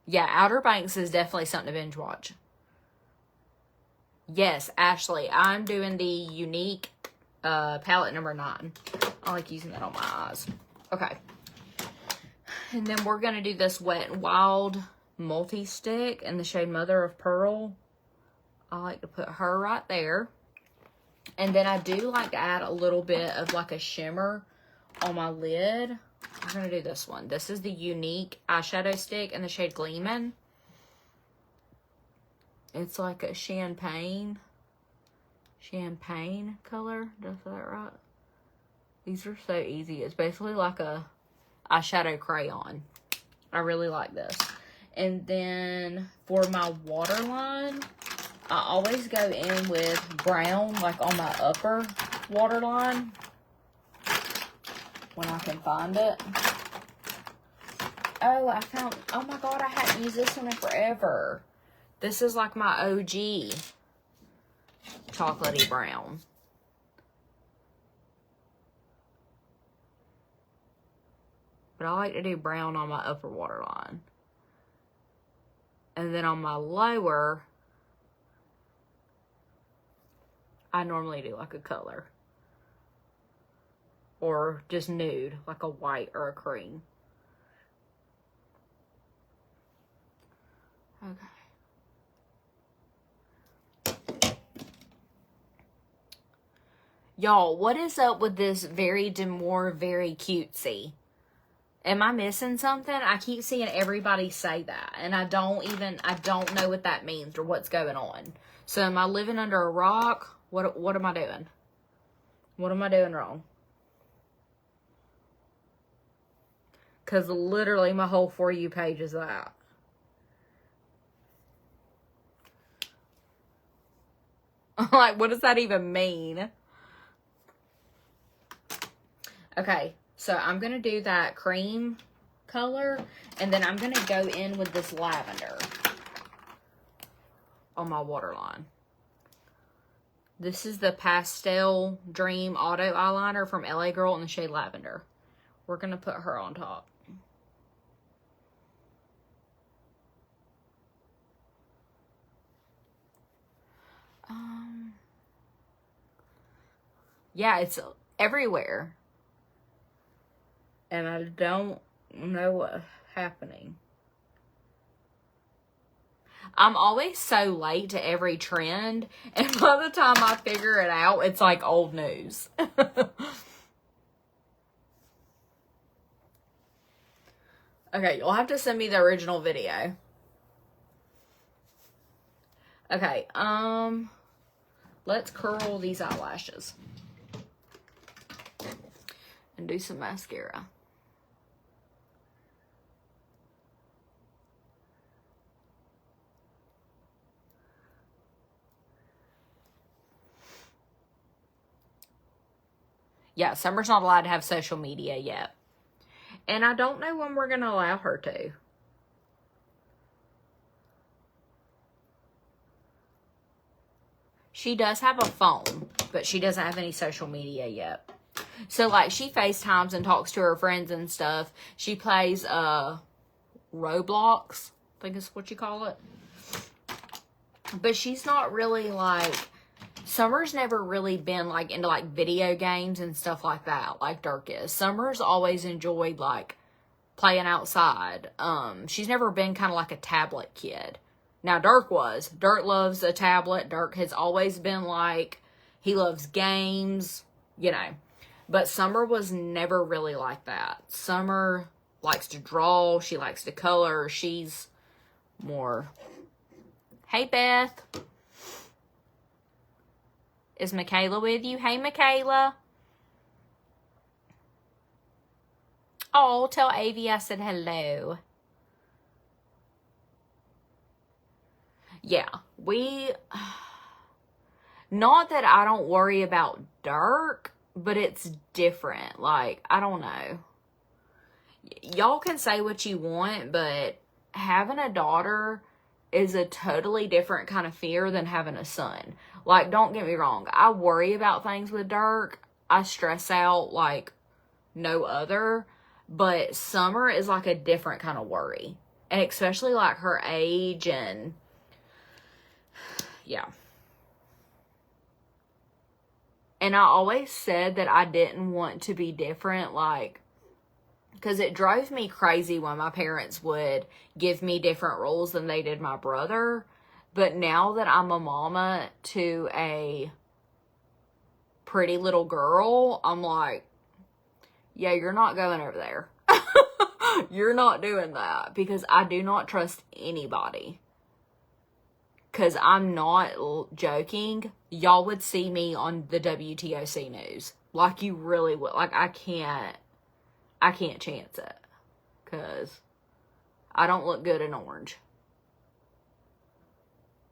Yeah, Outer Banks is definitely something to binge watch. Yes, Ashley, I'm doing the Unique palette number 9. I like using that on my eyes. Okay. And then we're going to do this Wet n Wild multi-stick in the shade Mother of Pearl. I like to put her right there. And then I do like to add a little bit of like a shimmer on my lid. I'm going to do this one. This is the Unique eyeshadow stick in the shade Gleamin'. It's like a champagne color. Did I say that right? These are so easy. It's basically like a eyeshadow crayon. I really like this. And then for my waterline, I always go in with brown, like on my upper waterline, when I can find it. Oh, I found, oh my God, I hadn't used this one in forever. This is like my OG chocolatey brown. But I like to do brown on my upper waterline. And then on my lower, I normally do like a color. Or just nude, like a white or a cream. Okay. Y'all, what is up with this very demure, very cutesy? Am I missing something? I keep seeing everybody say that. And I don't know what that means or what's going on. So am I living under a rock? What am I doing? What am I doing wrong? Because literally my whole For You page is that. Like, what does that even mean? Okay, so I'm going to do that cream color, and then I'm going to go in with this lavender on my waterline. This is the Pastel Dream Auto Eyeliner from LA Girl in the shade Lavender. We're going to put her on top. Yeah, it's everywhere. And I don't know what's happening. I'm always so late to every trend, and by the time I figure it out, it's like old news. Okay, you'll have to send me the original video. Okay, let's curl these eyelashes. And do some mascara. Yeah, Summer's not allowed to have social media yet. And I don't know when we're going to allow her to. She does have a phone, but she doesn't have any social media yet. So, like, she FaceTimes and talks to her friends and stuff. She plays, Roblox, I think is what you call it. But she's not really, like, Summer's never really been, like, into, like, video games and stuff like that, like Dirk is. Summer's always enjoyed, like, playing outside. She's never been kind of like a tablet kid. Now, Dirk was. Dirk loves a tablet. Dirk has always been, like, he loves games, you know. But Summer was never really like that. Summer likes to draw. She likes to color. She's more... Hey, Beth. Is Michaela with you? Hey, Michaela. Oh, tell Avi I said hello. Yeah, not that I don't worry about Dirk, but it's different. Like, I don't know. Y'all can say what you want, but having a daughter is a totally different kind of fear than having a son. Like, don't get me wrong. I worry about things with Dirk. I stress out like no other. But Summer is like a different kind of worry. And especially like her age and yeah. And I always said that I didn't want to be different, like, because it drove me crazy when my parents would give me different rules than they did my brother. But now that I'm a mama to a pretty little girl, I'm like, yeah, you're not going over there. You're not doing that, because I do not trust anybody. Because I'm not joking. Y'all would see me on the WTOC news. Like, you really would. Like, I can't chance it. Because I don't look good in orange.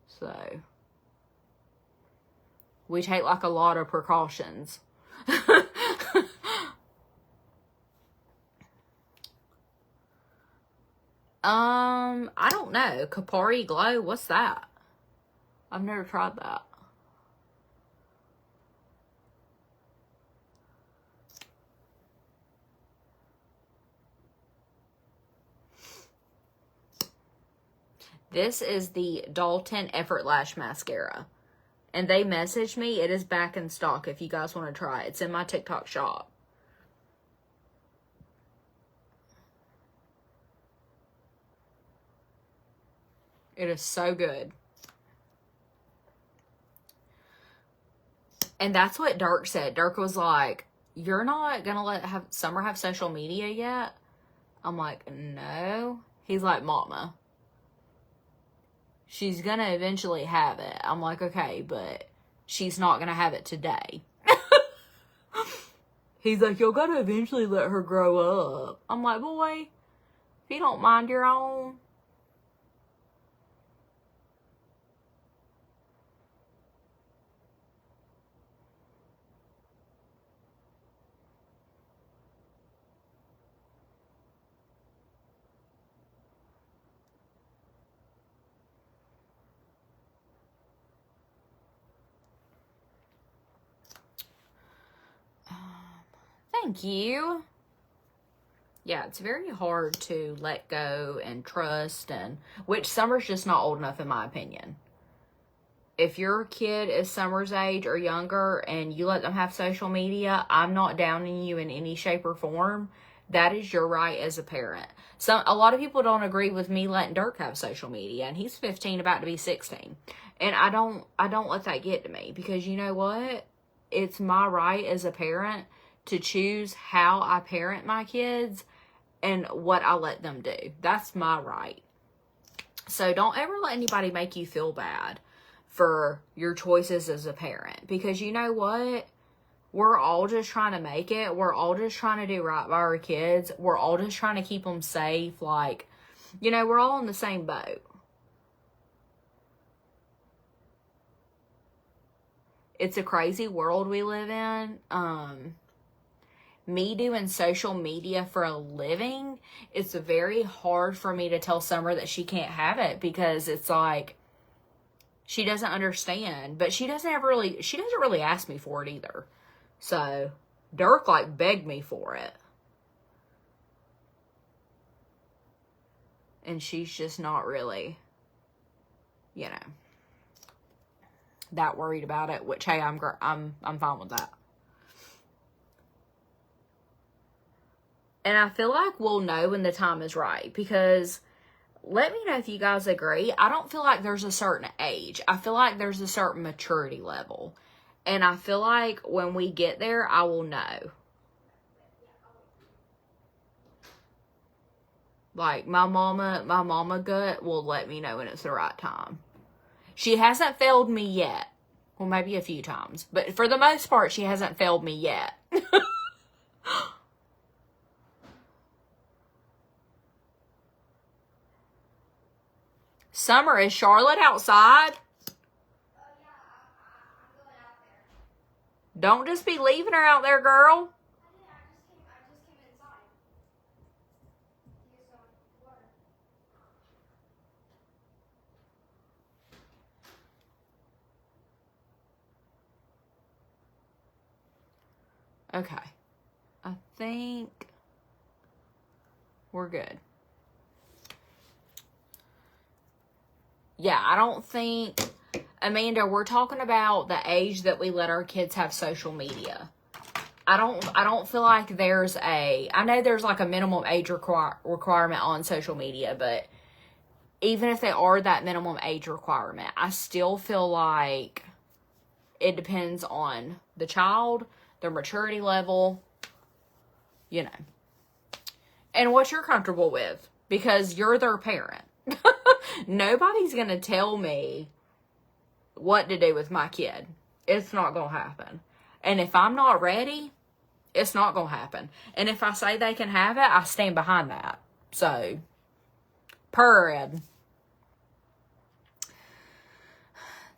So, we take, like, a lot of precautions. I don't know. Kapari Glow, what's that? I've never tried that. This is the Dalton Effort Lash Mascara. And they messaged me. It is back in stock if you guys want to try it. It's in my TikTok shop. It is so good. And that's what Dirk said. Dirk was like, you're not going to let Summer have social media yet? I'm like, no. He's like, Mama, she's going to eventually have it. I'm like, okay, but she's not going to have it today. He's like, you're going to eventually let her grow up. I'm like, boy, if you don't mind your own. Thank you. Yeah, it's very hard to let go and trust, and which Summer's just not old enough in my opinion. If your kid is Summer's age or younger and you let them have social media, I'm not downing you in any shape or form. That is your right as a parent. A lot of people don't agree with me letting Dirk have social media, and he's 15, about to be 16. And I don't let that get to me, because you know what? It's my right as a parent to choose how I parent my kids and what I let them do. That's my right. So don't ever let anybody make you feel bad for your choices as a parent, because you know what? We're all just trying to make it. We're all just trying to do right by our kids. We're all just trying to keep them safe. Like, you know, we're all in the same boat. It's a crazy world we live in. Me doing social media for a living, it's very hard for me to tell Summer that she can't have it, because it's like, she doesn't understand, but she doesn't really ask me for it either. So Dirk like begged me for it, and she's just not really, you know, that worried about it, which, hey, I'm fine with that. And I feel like we'll know when the time is right, because let me know if you guys agree. I don't feel like there's a certain age. I feel like there's a certain maturity level. And I feel like when we get there, I will know. Like, my mama gut will let me know when it's the right time. She hasn't failed me yet. Well, maybe a few times. But for the most part, she hasn't failed me yet. Summer, is Charlotte outside? Yeah, I'm going out there. Don't just be leaving her out there, girl. I just came inside. To get some water. Okay. I think we're good. Yeah, I don't think... Amanda, we're talking about the age that we let our kids have social media. I don't feel like there's I know there's like a minimum age requirement on social media, but even if they are that minimum age requirement, I still feel like it depends on the child, their maturity level, you know, and what you're comfortable with, because you're their parent. Nobody's going to tell me what to do with my kid. It's not going to happen. And if I'm not ready, it's not going to happen. And if I say they can have it, I stand behind that. So, period.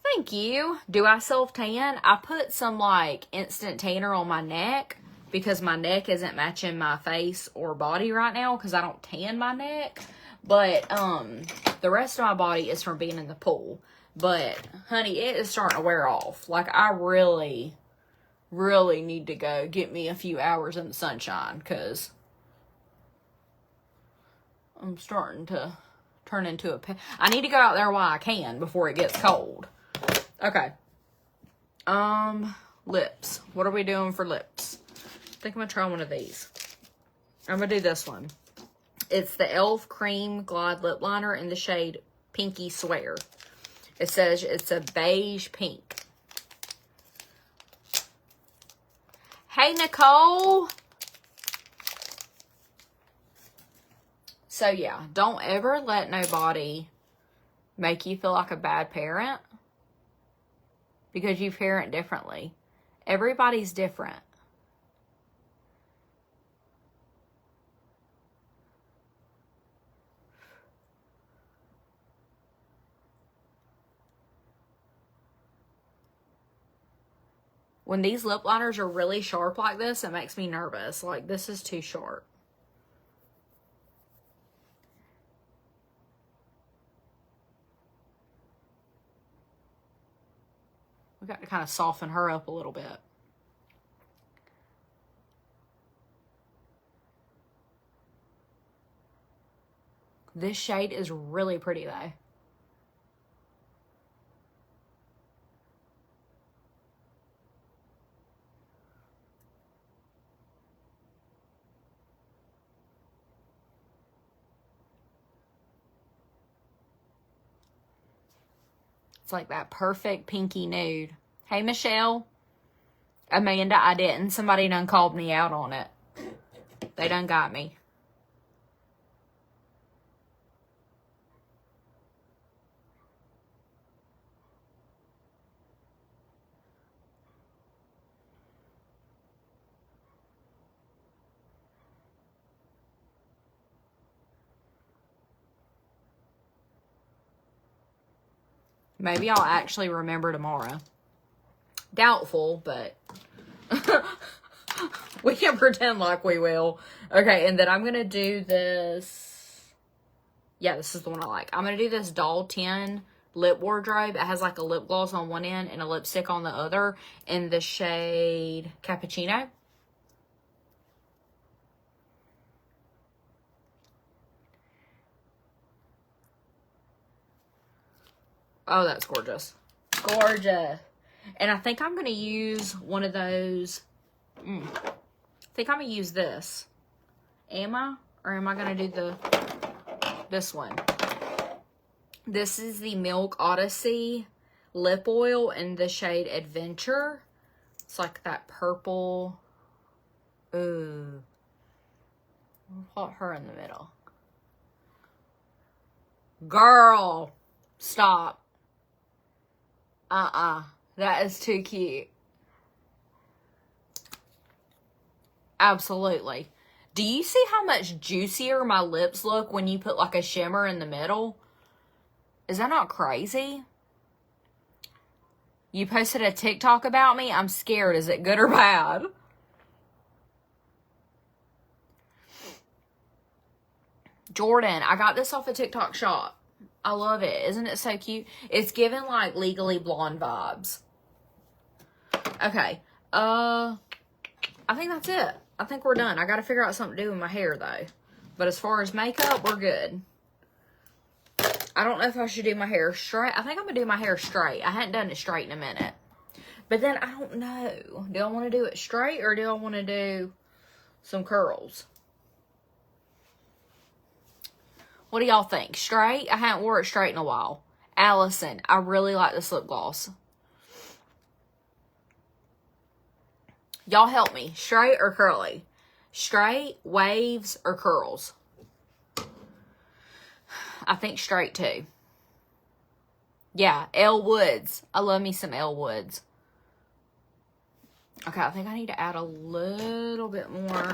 Thank you. Do I self-tan? I put some, like, instant tanner on my neck because my neck isn't matching my face or body right now because I don't tan my neck. But, the rest of my body is from being in the pool. But, honey, it is starting to wear off. Like, I really need to go get me a few hours in the sunshine because I'm starting to turn into I need to go out there while I can before it gets cold. Okay. Lips. What are we doing for lips? I think I'm going to try one of these. I'm going to do this one. It's the e.l.f. Cream Glide Lip Liner in the shade Pinky Swear. It says it's a beige pink. Hey, Nicole. So, yeah, don't ever let nobody make you feel like a bad parent because you parent differently. Everybody's different. When these lip liners are really sharp like this, it makes me nervous. Like, this is too sharp. We got to kind of soften her up a little bit. This shade is really pretty, though. It's like that perfect pinky nude. Hey, Michelle. Amanda, I didn't. Somebody done called me out on it. They done got me. Maybe I'll actually remember tomorrow. Doubtful, but we can pretend like we will. Okay, and then I'm going to do this. Yeah, this is the one I like. I'm going to do this Doll 10 lip wardrobe. It has like a lip gloss on one end and a lipstick on the other in the shade Cappuccino. Oh, that's gorgeous. Gorgeous. And I think I'm going to use one of those. I think I'm going to use this. Am I? Or am I going to do this one? This is the Milk Odyssey lip oil in the shade Adventure. It's like that purple. Ooh. I'll put her in the middle. Girl. Stop. That is too cute. Absolutely. Do you see how much juicier my lips look when you put like a shimmer in the middle? Is that not crazy? You posted a TikTok about me? I'm scared. Is it good or bad? Jordan, I got this off a TikTok shop. I love it. Isn't it so cute? It's giving like Legally Blonde vibes. Okay. I think that's it. I think we're done. I got to figure out something to do with my hair, though. But as far as makeup, we're good. I don't know if I should do my hair straight. I think I'm going to do my hair straight. I hadn't done it straight in a minute. But then I don't know. Do I want to do it straight or do I want to do some curls? What do y'all think? Straight? I haven't wore it straight in a while. Allison, I really like this lip gloss. Y'all help me. Straight or curly? Straight, waves, or curls? I think straight too. Yeah, Elle Woods. I love me some Elle Woods. Okay, I think I need to add a little bit more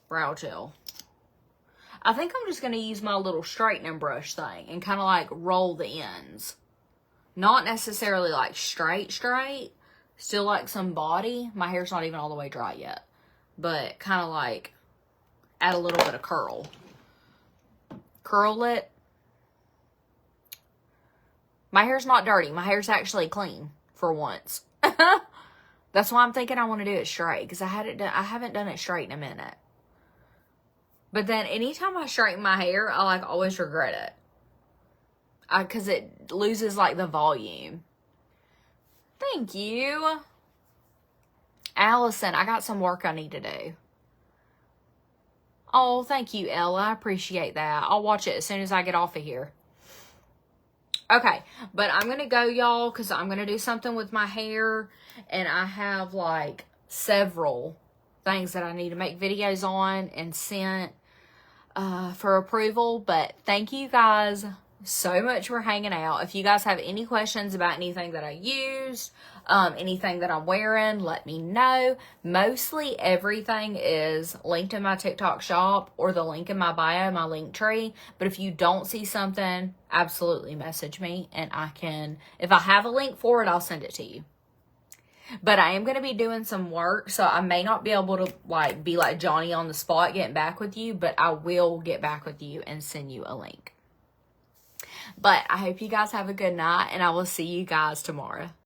brow gel. I think I'm just going to use my little straightening brush thing and kind of like roll the ends. Not necessarily like straight. Still like some body. My hair's not even all the way dry yet. But kind of like add a little bit of curl. Curl it. My hair's not dirty. My hair's actually clean for once. That's why I'm thinking I want to do it straight. Because I haven't done it straight in a minute. But then anytime I straighten my hair, I like always regret it. Because it loses like the volume. Thank you. Allison, I got some work I need to do. Oh, thank you, Ella. I appreciate that. I'll watch it as soon as I get off of here. Okay, but I'm going to go, y'all, because I'm going to do something with my hair. And I have, like, several things that I need to make videos on and sent for approval. But thank you guys so much for hanging out. If you guys have any questions about anything that I used, anything that I'm wearing, let me know. Mostly everything is linked in my TikTok shop or the link in my bio, my link tree. But if you don't see something, absolutely message me and I can, if I have a link for it, I'll send it to you. But I am going to be doing some work, so I may not be able to like be like Johnny on the spot getting back with you, but I will get back with you and send you a link. But I hope you guys have a good night, and I will see you guys tomorrow.